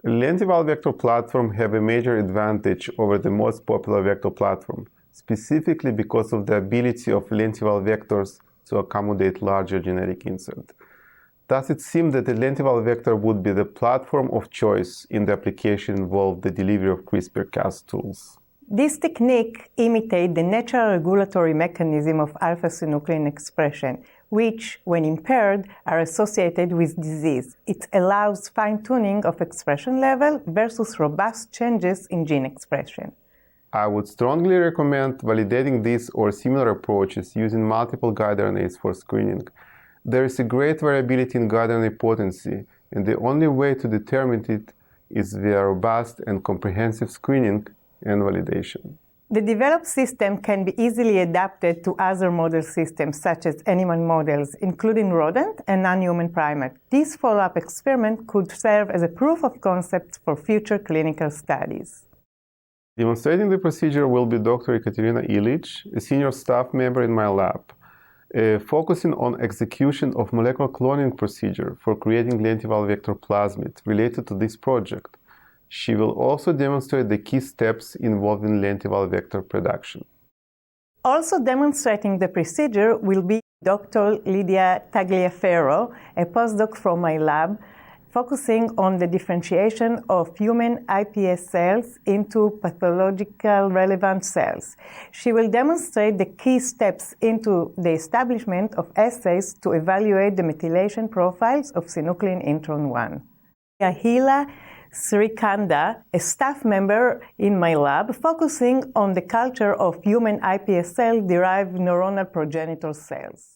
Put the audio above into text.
Lentiviral vector platform have a major advantage over the most popular vector platform, specifically because of the ability of lentiviral vectors to accommodate larger genetic insert. Thus, it seemed that the lentiviral vector would be the platform of choice in the application involved the delivery of CRISPR-Cas tools. This technique imitates the natural regulatory mechanism of alpha-synuclein expression, which, when impaired, are associated with disease. It allows fine-tuning of expression level versus robust changes in gene expression. I would strongly recommend validating this or similar approaches using multiple guide RNAs for screening. There is a great variability in guide RNA potency, and the only way to determine it is via robust and comprehensive screening and validation. The developed system can be easily adapted to other model systems, such as animal models, including rodent and non-human primate. This follow-up experiment could serve as a proof of concept for future clinical studies. Demonstrating the procedure will be Dr. Ekaterina Ilich, a senior staff member in my lab, focusing on execution of molecular cloning procedure for creating lentiviral vector plasmid related to this project. She will also demonstrate the key steps involving lentiviral vector production. Also demonstrating the procedure will be Dr. Lidia Tagliafierro, a postdoc from my lab, focusing on the differentiation of human iPS cells into pathological relevant cells. She will demonstrate the key steps into the establishment of assays to evaluate the methylation profiles of synuclein intron 1. Ahila Sriskanda, a staff member in my lab, focusing on the culture of human iPS cell-derived neuronal progenitor cells.